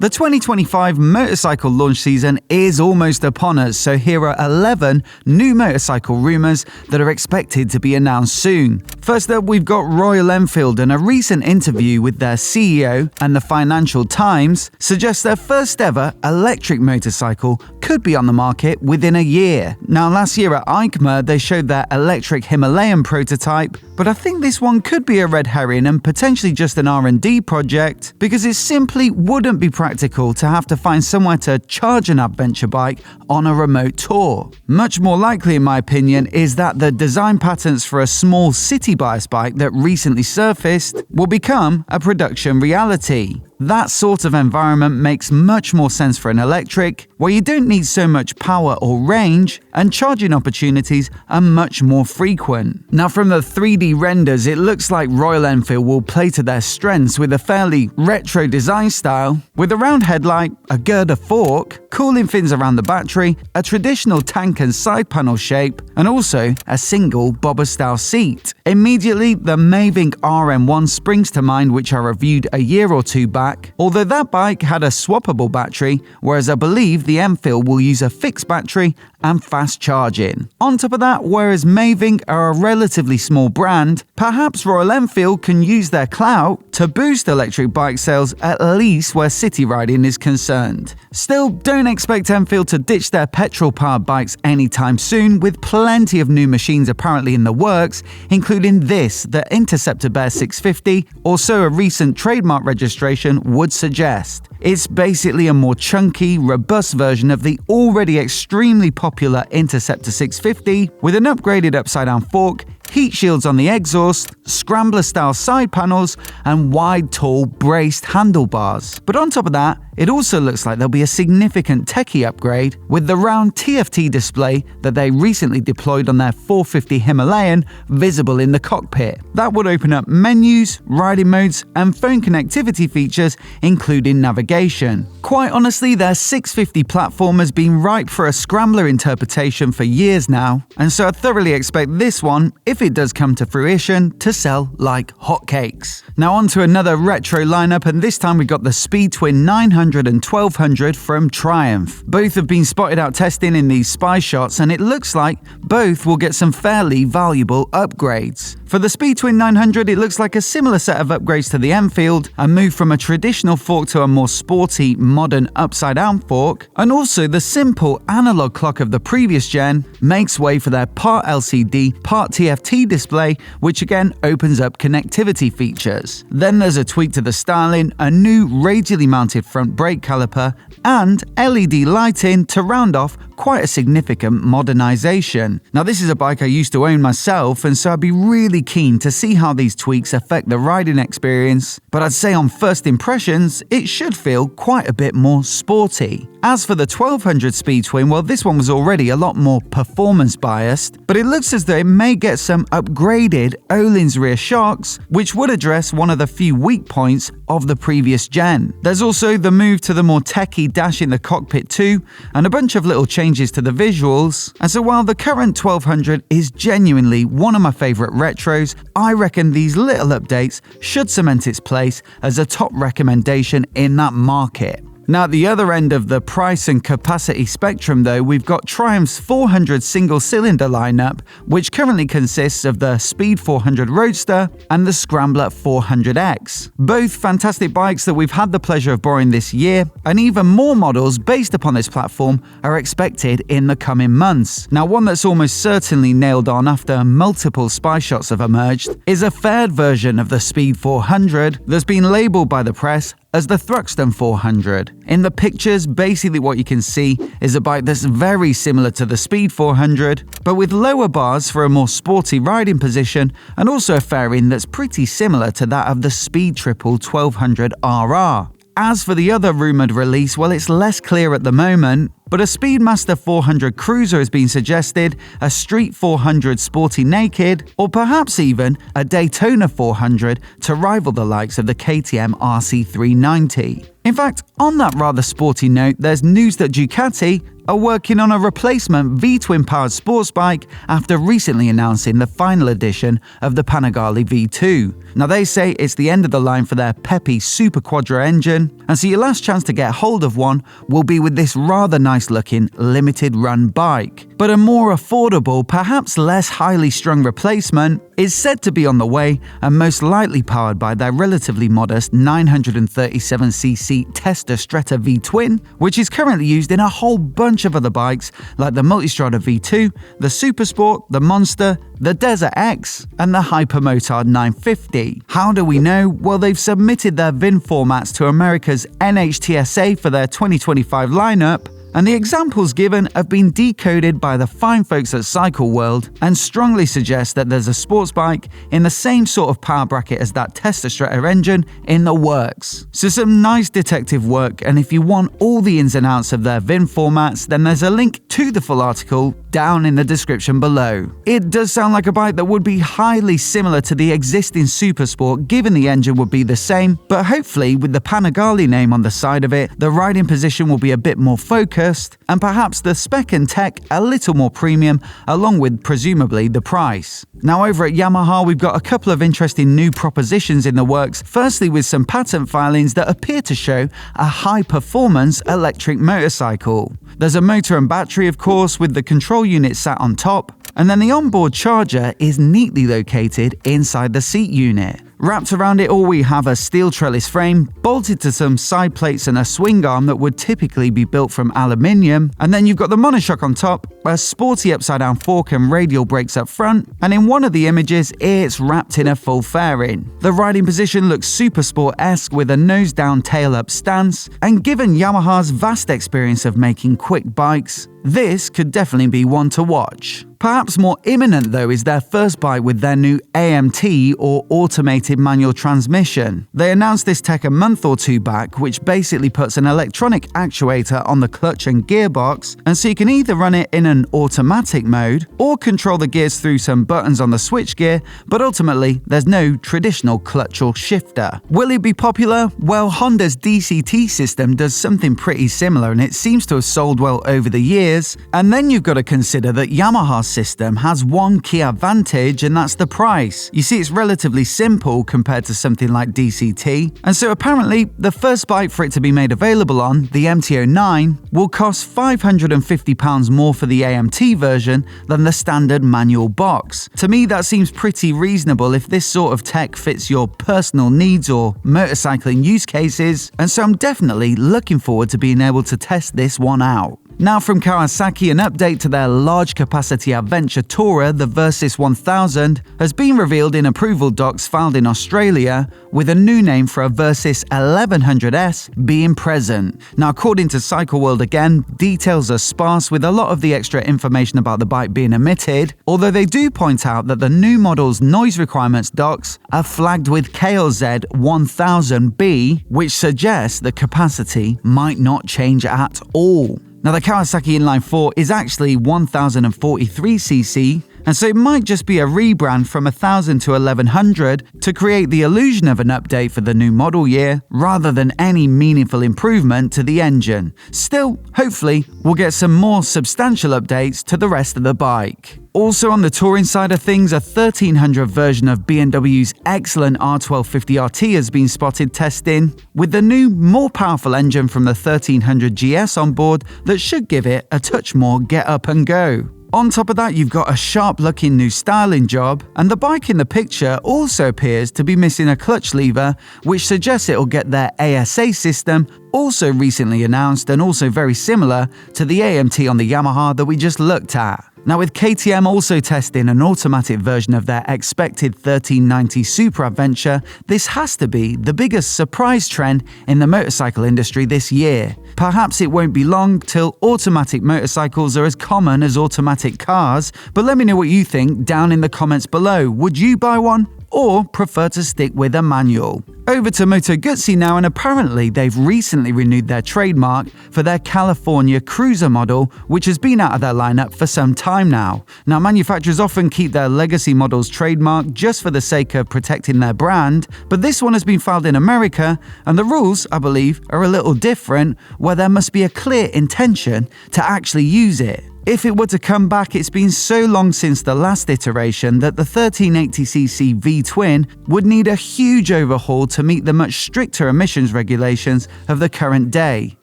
The 2025 motorcycle launch season is almost upon us, so here are 11 new motorcycle rumours that are expected to be announced soon. First up, we've got Royal Enfield, and a recent interview with their CEO and the Financial Times suggests their first ever electric motorcycle could be on the market within a year. Now, last year at EICMA, they showed their electric Himalayan prototype, but I think this one could be a red herring and potentially just an R&D project, because it simply wouldn't be practical to have to find somewhere to charge an adventure bike on a remote tour. Much more likely, in my opinion, is that the design patents for a small city bias bike that recently surfaced will become a production reality. That sort of environment makes much more sense for an electric, where you don't need so much power or range, and charging opportunities are much more frequent. Now, from the 3D renders, it looks like Royal Enfield will play to their strengths with a fairly retro design style, with a round headlight, a girder fork, cooling fins around the battery, a traditional tank and side panel shape, and also a single bobber-style seat. Immediately, the Mavic RM1 springs to mind, which I reviewed a year or two back, although that bike had a swappable battery, whereas I believe the Enfield will use a fixed battery and fast charging. On top of that, whereas Mavic are a relatively small brand, perhaps Royal Enfield can use their clout to boost electric bike sales, at least where city riding is concerned. Still, don't expect Enfield to ditch their petrol-powered bikes anytime soon, with plenty of new machines apparently in the works, including this, the Interceptor Bear 650, or so a recent trademark registration would suggest. It's basically a more chunky, robust version of the already extremely popular Interceptor 650, with an upgraded upside-down fork, heat shields on the exhaust, scrambler-style side panels, and wide, tall, braced handlebars. But on top of that, it also looks like there'll be a significant techie upgrade with the round TFT display that they recently deployed on their 450 Himalayan visible in the cockpit. That would open up menus, riding modes, and phone connectivity features, including navigation. Quite honestly, their 650 platform has been ripe for a scrambler interpretation for years now, and so I thoroughly expect this one, if it does come to fruition, to sell like hotcakes. Now on to another retro lineup, and this time we got the V-twin 900 and 1200 from Triumph. Both have been spotted out testing in these spy shots, and it looks like both will get some fairly valuable upgrades. For the V-twin 900, it looks like a similar set of upgrades to the Enfield, a move from a traditional fork to a more sporty, modern upside-down fork, and also the simple analog clock of the previous gen makes way for their part LCD, part TFT display, which again opens up connectivity features. Then there's a tweak to the styling, a new radially mounted front brake caliper, and LED lighting to round off quite a significant modernization. Now, this is a bike I used to own myself, and so I'd be really keen to see how these tweaks affect the riding experience, but I'd say on first impressions, it should feel quite a bit more sporty. As for the 1200 V-twin, well, this one was already a lot more performance biased, but it looks as though it may get some upgraded Öhlins rear shocks, which would address one of the few weak points of the previous gen. There's also the move to the more techie dash in the cockpit too, and a bunch of little changes to the visuals. And so while the current 1200 is genuinely one of my favorite retros, I reckon these little updates should cement its place as a top recommendation in that market. Now, at the other end of the price and capacity spectrum, though, we've got Triumph's 400 single-cylinder lineup, which currently consists of the Speed 400 Roadster and the Scrambler 400X. Both fantastic bikes that we've had the pleasure of borrowing this year, and even more models based upon this platform are expected in the coming months. Now, one that's almost certainly nailed on after multiple spy shots have emerged is a fared version of the Speed 400 that's been labelled by the press as the Thruxton 400. In the pictures, basically what you can see is a bike that's very similar to the Speed 400, but with lower bars for a more sporty riding position, and also a fairing that's pretty similar to that of the Speed Triple 1200 RR. As for the other rumoured release, well, it's less clear at the moment, but a Speedmaster 400 Cruiser has been suggested, a Street 400 Sporty Naked, or perhaps even a Daytona 400 to rival the likes of the KTM RC390. In fact, on that rather sporty note, there's news that Ducati are working on a replacement V-twin powered sports bike after recently announcing the final edition of the Panigale V2. Now they say it's the end of the line for their peppy Super Quadra engine, and so your last chance to get hold of one will be with this rather nice looking limited run bike. But a more affordable, perhaps less highly strung replacement is said to be on the way and most likely powered by their relatively modest 937cc Testa Stretta V-twin, which is currently used in a whole bunch of other bikes like the Multistrada V2, the Supersport, the Monster, the Desert X, and the Hypermotard 950. How do we know? Well, they've submitted their VIN formats to America's NHTSA for their 2025 lineup, and the examples given have been decoded by the fine folks at Cycle World and strongly suggest that there's a sports bike in the same sort of power bracket as that Testa Stretta engine in the works. So some nice detective work, and if you want all the ins and outs of their VIN formats, then there's a link to the full article down in the description below. It does sound like a bike that would be highly similar to the existing Supersport given the engine would be the same, but hopefully with the Panigale name on the side of it, the riding position will be a bit more focused, and perhaps the spec and tech a little more premium, along with presumably the price. Now over at Yamaha, we've got a couple of interesting new propositions in the works, firstly with some patent filings that appear to show a high-performance electric motorcycle. There's a motor and battery, of course, with the control unit sat on top, and then the onboard charger is neatly located inside the seat unit. Wrapped around it all, we have a steel trellis frame, bolted to some side plates and a swing arm that would typically be built from aluminium, and then you've got the monoshock on top, a sporty upside-down fork and radial brakes up front, and in one of the images, it's wrapped in a full fairing. The riding position looks super sport-esque with a nose-down tail-up stance, and given Yamaha's vast experience of making quick bikes, this could definitely be one to watch. Perhaps more imminent though is their first bike with their new AMT, or automated manual transmission. They announced this tech a month or two back, which basically puts an electronic actuator on the clutch and gearbox, and so you can either run it in an automatic mode or control the gears through some buttons on the switchgear, but ultimately there's no traditional clutch or shifter. Will it be popular? Well, Honda's DCT system does something pretty similar, and it seems to have sold well over the years. And then you've got to consider that Yamaha's system has one key advantage, and that's the price. You see, it's relatively simple compared to something like DCT, and so apparently the first bike for it to be made available on, the MT-09, will cost £550 more for the AMT version than the standard manual box. To me, that seems pretty reasonable if this sort of tech fits your personal needs or motorcycling use cases, and so I'm definitely looking forward to being able to test this one out. Now from Kawasaki, an update to their large-capacity adventure tourer, the Versys 1000, has been revealed in approval docs filed in Australia, with a new name for a Versys 1100S being present. Now, according to Cycle World again, details are sparse with a lot of the extra information about the bike being omitted, although they do point out that the new model's noise requirements docs are flagged with KLZ 1000B, which suggests the capacity might not change at all. Now, the Kawasaki Inline 4 is actually 1043cc, and so it might just be a rebrand from 1000 to 1100 to create the illusion of an update for the new model year, rather than any meaningful improvement to the engine. Still, hopefully, we'll get some more substantial updates to the rest of the bike. Also on the touring side of things, a 1300 version of B&W's excellent R1250 RT has been spotted testing, with the new, more powerful engine from the 1300 GS on board that should give it a touch more get up and go. On top of that, you've got a sharp-looking new styling job, and the bike in the picture also appears to be missing a clutch lever, which suggests it'll get their ASA system, also recently announced and also very similar to the AMT on the Yamaha that we just looked at. Now, with KTM also testing an automatic version of their expected 1390 Super Adventure, this has to be the biggest surprise trend in the motorcycle industry this year. Perhaps it won't be long till automatic motorcycles are as common as automatic cars, but let me know what you think down in the comments below. Would you buy one? or prefer to stick with a manual. Over to Moto Guzzi now, and apparently they've recently renewed their trademark for their California cruiser model, which has been out of their lineup for some time now. Now, manufacturers often keep their legacy models trademarked just for the sake of protecting their brand, but this one has been filed in America, and the rules, I believe, are a little different, where there must be a clear intention to actually use it. If it were to come back, it's been so long since the last iteration that the 1380cc V-twin would need a huge overhaul to meet the much stricter emissions regulations of the current day.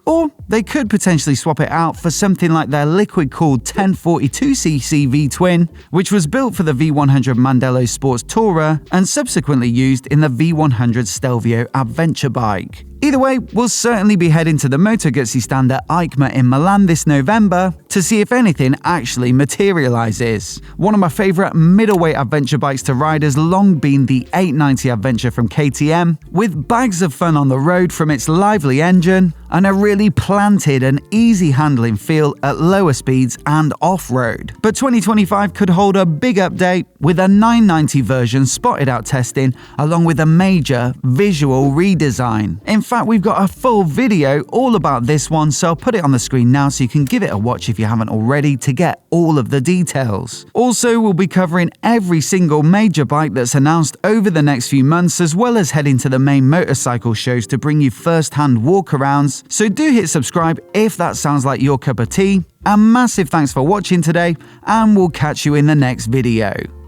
Or they could potentially swap it out for something like their liquid-cooled 1042cc V-twin, which was built for the V100 Mandello Sports Tourer and subsequently used in the V100 Stelvio adventure bike. Either way, we'll certainly be heading to the Moto Guzzi stand at EICMA in Milan this November to see if anything actually materializes. One of my favorite middleweight adventure bikes to ride has long been the 890 Adventure from KTM, with bags of fun on the road from its lively engine and a really planted and easy handling feel at lower speeds and off-road. But 2025 could hold a big update, with a 990 version spotted out testing along with a major visual redesign. In fact, we've got a full video all about this one, so I'll put it on the screen now so you can give it a watch if you haven't already to get all of the details. Also, we'll be covering every single major bike that's announced over the next few months, as well as heading to the main motorcycle shows to bring you first-hand walkarounds, so do hit subscribe if that sounds like your cup of tea. And massive thanks for watching today, and we'll catch you in the next video.